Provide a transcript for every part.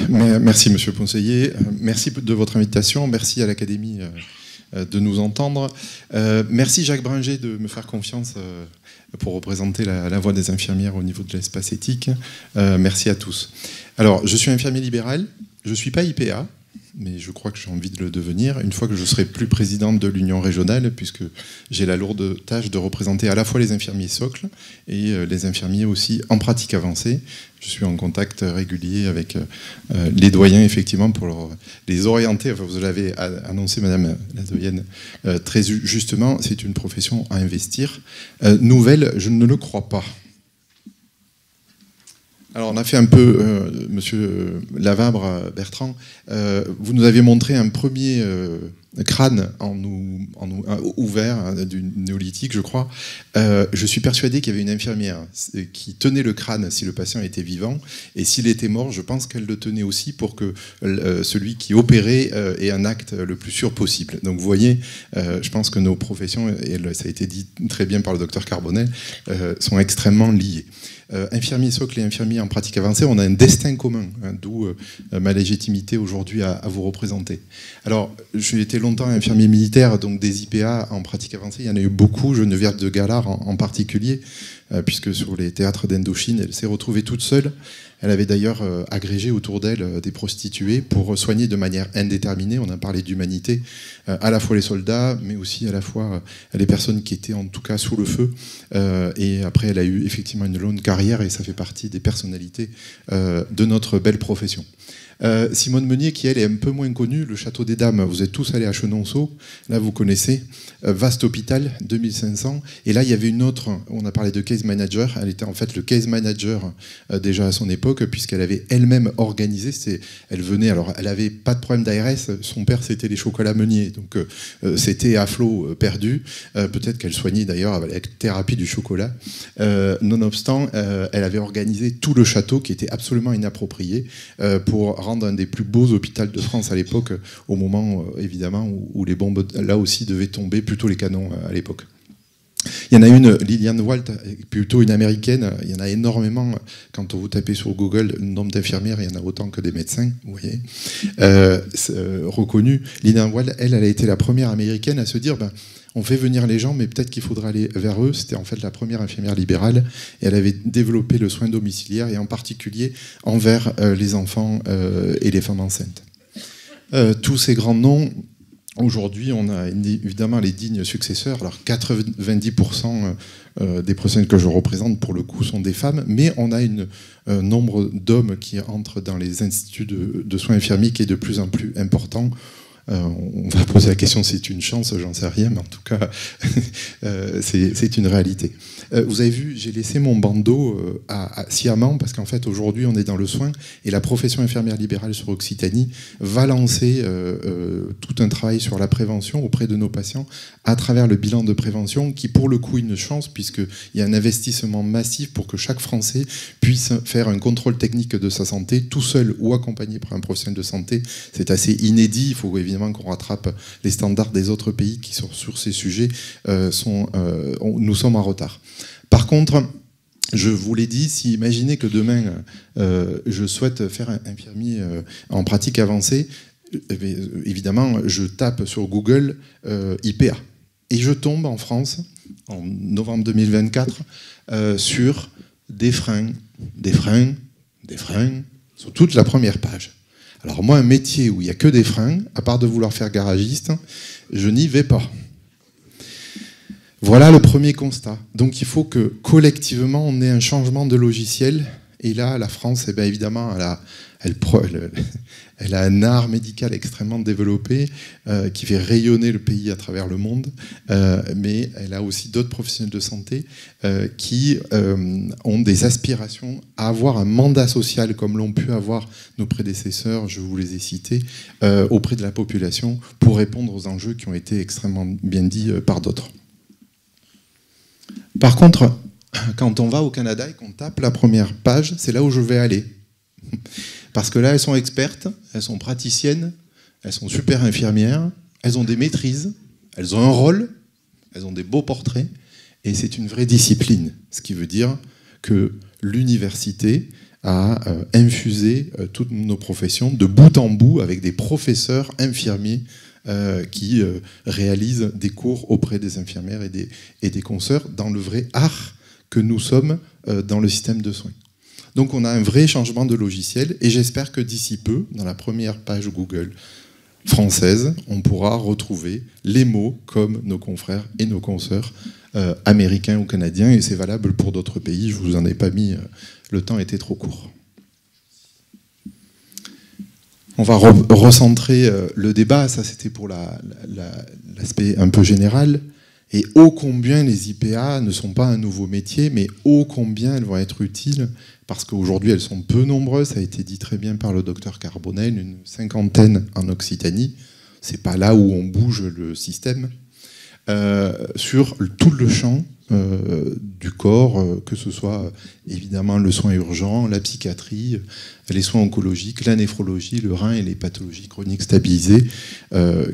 Merci Monsieur le conseiller, merci de votre invitation, merci à l'Académie de nous entendre. Merci Jacques Bringer de me faire confiance pour représenter la voix des infirmières au niveau de l'espace éthique. Merci à tous. Alors, je suis infirmier libéral, je ne suis pas IPA, mais je crois que j'ai envie de le devenir une fois que je serai plus présidente de l'Union régionale, puisque j'ai la lourde tâche de représenter à la fois les infirmiers socles et les infirmiers aussi en pratique avancée. Je suis en contact régulier avec les doyens, effectivement, pour les orienter. Enfin, vous l'avez annoncé, Madame la doyenne, très justement, c'est une profession à investir. Nouvelle, je ne le crois pas. Alors on a fait un peu, Monsieur Lavabre, Bertrand, vous nous avez montré un premier crâne ouvert du néolithique, je crois. Je suis persuadé qu'il y avait une infirmière qui tenait le crâne si le patient était vivant, et s'il était mort, je pense qu'elle le tenait aussi pour que celui qui opérait ait un acte le plus sûr possible. Donc vous voyez, je pense que nos professions, et ça a été dit très bien par le docteur Carbonel, sont extrêmement liées. Infirmiers socles et infirmiers en pratique avancée, on a un destin commun, hein, d'où ma légitimité aujourd'hui à vous représenter. Alors, j'ai été longtemps infirmier militaire, donc des IPA en pratique avancée, il y en a eu beaucoup, Geneviève de Galard en particulier, puisque sur les théâtres d'Indochine, elle s'est retrouvée toute seule. Elle avait d'ailleurs agrégé autour d'elle des prostituées pour soigner de manière indéterminée, on a parlé d'humanité, à la fois les soldats, mais aussi à la fois les personnes qui étaient en tout cas sous le feu. Et après, elle a eu effectivement une longue carrière et ça fait partie des personnalités de notre belle profession. Simone Meunier, qui elle est un peu moins connue, le Château des Dames, vous êtes tous allés à Chenonceau, là vous connaissez, vaste hôpital, 2500, et là il y avait une autre, on a parlé de case manager, elle était en fait le case manager déjà à son époque, puisqu'elle avait elle-même organisé, elle venait, alors elle avait pas de problème d'ARS, son père c'était les chocolats Meunier, donc c'était à flot perdu, peut-être qu'elle soignait d'ailleurs avec la thérapie du chocolat, nonobstant, elle avait organisé tout le château qui était absolument inapproprié pour rendre un des plus beaux hôpitaux de France à l'époque, au moment évidemment où les bombes là aussi devaient tomber, plutôt les canons à l'époque. Il y en a une, Liliane Walt, plutôt une américaine, il y en a énormément, quand vous tapez sur Google le nombre d'infirmières, il y en a autant que des médecins, vous voyez, reconnue. Liliane Walt, elle a été la première américaine à se dire, on fait venir les gens, mais peut-être qu'il faudra aller vers eux. C'était en fait la première infirmière libérale et elle avait développé le soin domiciliaire et en particulier envers les enfants et les femmes enceintes. Tous ces grands noms, aujourd'hui, on a évidemment les dignes successeurs. Alors 90% des professionnels que je représente, pour le coup, sont des femmes, mais on a un nombre d'hommes qui entrent dans les instituts de soins infirmiers qui est de plus en plus important. On va poser la question si c'est une chance, j'en sais rien, mais en tout cas, c'est une réalité. Vous avez vu, j'ai laissé mon bandeau sciemment, parce qu'en fait, aujourd'hui, on est dans le soin, et la profession infirmière libérale sur Occitanie va lancer tout un travail sur la prévention auprès de nos patients, à travers le bilan de prévention, qui pour le coup est une chance, puisqu'il y a un investissement massif pour que chaque Français puisse faire un contrôle technique de sa santé, tout seul ou accompagné par un professionnel de santé. C'est assez inédit, il faut évidemment qu'on rattrape les standards des autres pays qui sont sur ces sujets, nous sommes en retard. Par contre, je vous l'ai dit, si imaginez que demain, je souhaite faire un infirmier en pratique avancée, évidemment, je tape sur Google IPA. Et je tombe en France, en novembre 2024, sur des freins, sur toute la première page. Alors moi, un métier où il n'y a que des freins, à part de vouloir faire garagiste, je n'y vais pas. Voilà le premier constat. Donc il faut que collectivement, on ait un changement de logiciel. Et là, la France, eh bien, évidemment, elle a un art médical extrêmement développé qui fait rayonner le pays à travers le monde, mais elle a aussi d'autres professionnels de santé qui ont des aspirations à avoir un mandat social comme l'ont pu avoir nos prédécesseurs, je vous les ai cités, auprès de la population pour répondre aux enjeux qui ont été extrêmement bien dits par d'autres. Par contre, quand on va au Canada et qu'on tape la première page, c'est là où je vais aller. Parce que là, elles sont expertes, elles sont praticiennes, elles sont super infirmières, elles ont des maîtrises, elles ont un rôle, elles ont des beaux portraits, et c'est une vraie discipline. Ce qui veut dire que l'université à infuser toutes nos professions de bout en bout avec des professeurs infirmiers qui réalisent des cours auprès des infirmières et des consoeurs dans le vrai art que nous sommes dans le système de soins. Donc on a un vrai changement de logiciel et j'espère que d'ici peu, dans la première page Google française, on pourra retrouver les mots comme nos confrères et nos consoeurs américains ou canadiens, et c'est valable pour d'autres pays. Je ne vous en ai pas mis, le temps était trop court. On va recentrer le débat, ça c'était pour l'aspect un peu général. Et ô combien les IPA ne sont pas un nouveau métier, mais ô combien elles vont être utiles, parce qu'aujourd'hui elles sont peu nombreuses, ça a été dit très bien par le docteur Carbonel, une 50aine en Occitanie, c'est pas là où on bouge le système, sur tout le champ du corps, que ce soit évidemment le soin urgent, la psychiatrie, les soins oncologiques, la néphrologie, le rein et les pathologies chroniques stabilisées,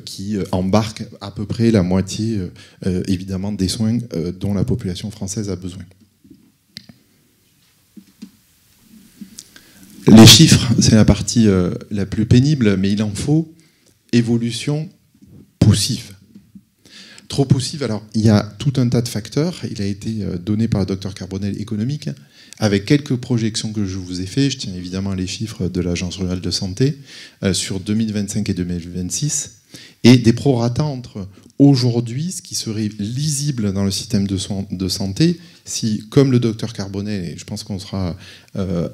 qui embarquent à peu près la moitié évidemment des soins dont la population française a besoin. Les chiffres, c'est la partie la plus pénible, mais il en faut. Évolution poussive. Trop poussive, alors il y a tout un tas de facteurs, il a été donné par le docteur Carbonel économique, avec quelques projections que je vous ai fait. Je tiens évidemment les chiffres de l'Agence régionale de santé sur 2025 et 2026, et des prorata entre aujourd'hui, ce qui serait lisible dans le système de santé, si, comme le docteur Carbonel, et je pense qu'on sera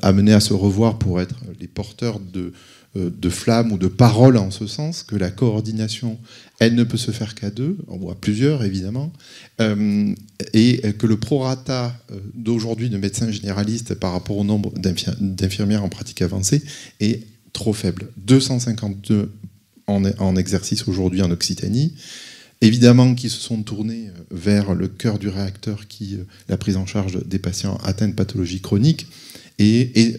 amené à se revoir pour être les porteurs de flammes ou de paroles en ce sens, que la coordination, elle ne peut se faire qu'à deux, ou à plusieurs évidemment, et que le prorata d'aujourd'hui de médecins généralistes par rapport au nombre d'infirmières en pratique avancée est trop faible. 252 en exercice aujourd'hui en Occitanie, évidemment qui se sont tournés vers le cœur du réacteur, qui la prise en charge des patients atteints de pathologies chroniques, et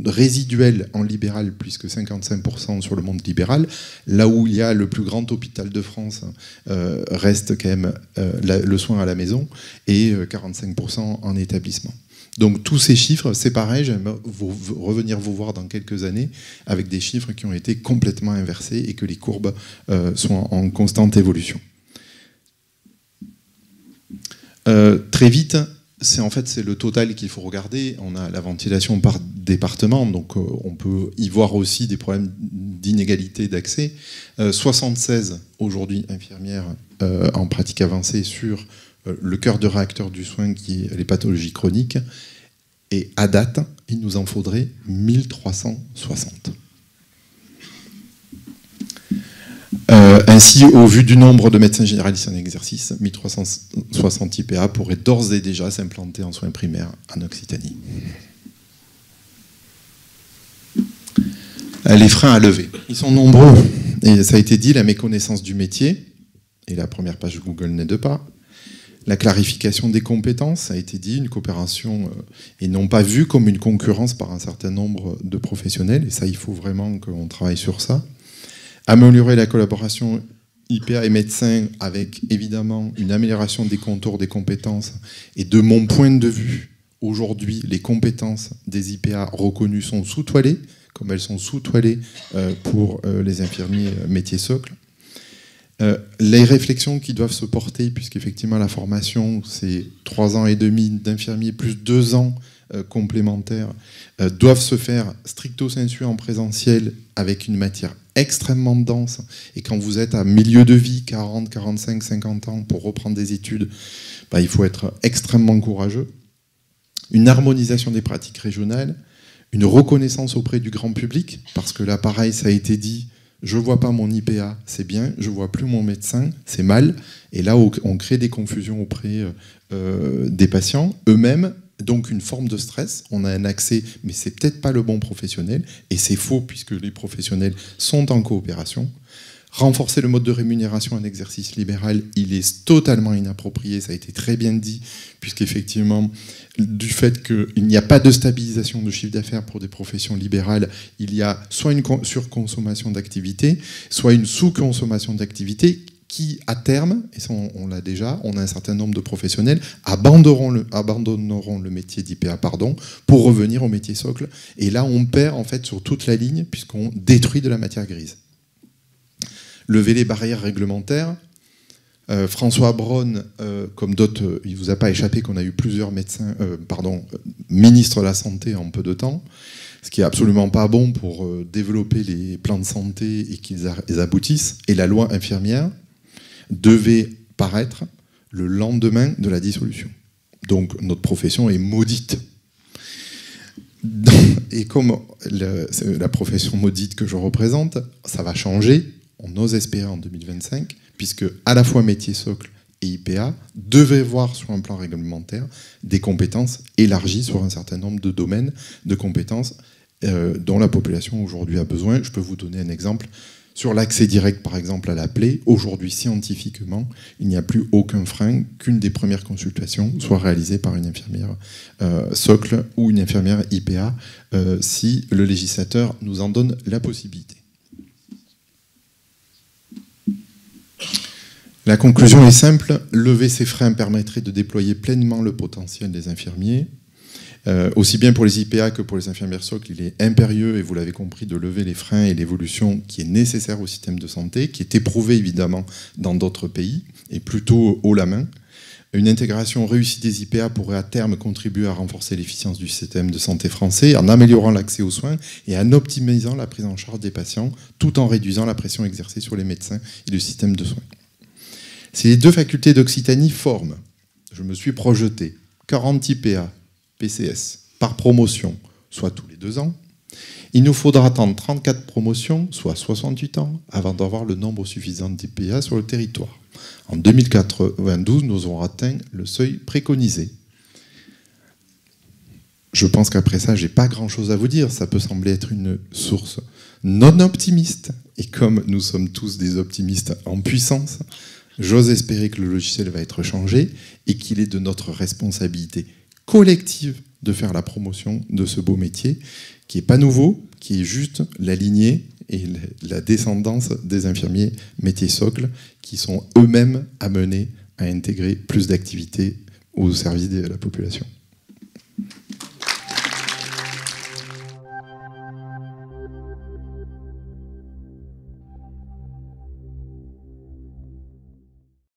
résiduel en libéral, puisque 55% sur le monde libéral, là où il y a le plus grand hôpital de France, reste quand même le soin à la maison, et 45% en établissement. Donc tous ces chiffres, c'est pareil, j'aime revenir vous voir dans quelques années avec des chiffres qui ont été complètement inversés et que les courbes sont en constante évolution. Très vite, c'est le total qu'il faut regarder. On a la ventilation par département, donc on peut y voir aussi des problèmes d'inégalité d'accès. 76 aujourd'hui infirmières en pratique avancée sur le cœur de réacteur du soin, qui est les pathologies chroniques. Et à date, il nous en faudrait 1360. Ainsi, au vu du nombre de médecins généralistes en exercice, 1360 IPA pourraient d'ores et déjà s'implanter en soins primaires en Occitanie. Les freins à lever, ils sont nombreux. Et ça a été dit, la méconnaissance du métier, et la première page Google n'aide pas. La clarification des compétences, ça a été dit, une coopération et non pas vue comme une concurrence par un certain nombre de professionnels, et ça, il faut vraiment qu'on travaille sur ça. Améliorer la collaboration IPA et médecins avec évidemment une amélioration des contours des compétences. Et de mon point de vue, aujourd'hui, les compétences des IPA reconnues sont sous-toilées, comme elles sont sous-toilées pour les infirmiers métiers socles. Les réflexions qui doivent se porter, puisqu'effectivement la formation, c'est 3 ans et demi d'infirmiers plus 2 ans complémentaires, doivent se faire stricto sensu en présentiel avec une matière extrêmement dense. Et quand vous êtes à milieu de vie, 40, 45, 50 ans, pour reprendre des études, il faut être extrêmement courageux. Une harmonisation des pratiques régionales, une reconnaissance auprès du grand public, parce que là, pareil, ça a été dit, je ne vois pas mon IPA, c'est bien, je ne vois plus mon médecin, c'est mal. Et là, on crée des confusions auprès des patients eux-mêmes, donc une forme de stress. On a un accès, mais c'est peut-être pas le bon professionnel, et c'est faux puisque les professionnels sont en coopération. Renforcer le mode de rémunération en exercice libéral, il est totalement inapproprié, ça a été très bien dit, puisqu'effectivement, du fait qu'il n'y a pas de stabilisation de chiffre d'affaires pour des professions libérales, il y a soit une surconsommation d'activité, soit une sous-consommation d'activité qui, à terme, et ça on l'a déjà, on a un certain nombre de professionnels, abandonneront le métier d'IPA pour revenir au métier socle. Et là, on perd en fait sur toute la ligne, puisqu'on détruit de la matière grise. Lever les barrières réglementaires. François Braun, comme d'autres, il ne vous a pas échappé qu'on a eu plusieurs ministres de la Santé en peu de temps, ce qui n'est absolument pas bon pour développer les plans de santé et qu'ils aboutissent. Et la loi infirmière devait paraître le lendemain de la dissolution. Donc notre profession est maudite. Et comme c'est la profession maudite que je représente, ça va changer, on ose espérer en 2025, puisque à la fois métier socle et IPA devaient voir sur un plan réglementaire des compétences élargies sur un certain nombre de domaines de compétences dont la population aujourd'hui a besoin. Je peux vous donner un exemple. Sur l'accès direct, par exemple, à la plaie, aujourd'hui, scientifiquement, il n'y a plus aucun frein qu'une des premières consultations soit réalisée par une infirmière socle ou une infirmière IPA, si le législateur nous en donne la possibilité. La conclusion est simple, lever ces freins permettrait de déployer pleinement le potentiel des infirmiers. Aussi bien pour les IPA que pour les infirmières socles, il est impérieux, et vous l'avez compris, de lever les freins et l'évolution qui est nécessaire au système de santé, qui est éprouvé évidemment dans d'autres pays, et plutôt haut la main. Une intégration réussie des IPA pourrait à terme contribuer à renforcer l'efficience du système de santé français, en améliorant l'accès aux soins et en optimisant la prise en charge des patients, tout en réduisant la pression exercée sur les médecins et le système de soins. Si les deux facultés d'Occitanie forment, je me suis projeté, 40 IPA, PCS, par promotion, soit tous les 2 ans, il nous faudra attendre 34 promotions, soit 68 ans, avant d'avoir le nombre suffisant d'IPA sur le territoire. En 2092, nous aurons atteint le seuil préconisé. Je pense qu'après ça, je n'ai pas grand-chose à vous dire. Ça peut sembler être une source non optimiste. Et comme nous sommes tous des optimistes en puissance, j'ose espérer que le logiciel va être changé et qu'il est de notre responsabilité collective de faire la promotion de ce beau métier, qui n'est pas nouveau, qui est juste la lignée et la descendance des infirmiers métiers socles, qui sont eux-mêmes amenés à intégrer plus d'activités au service de la population.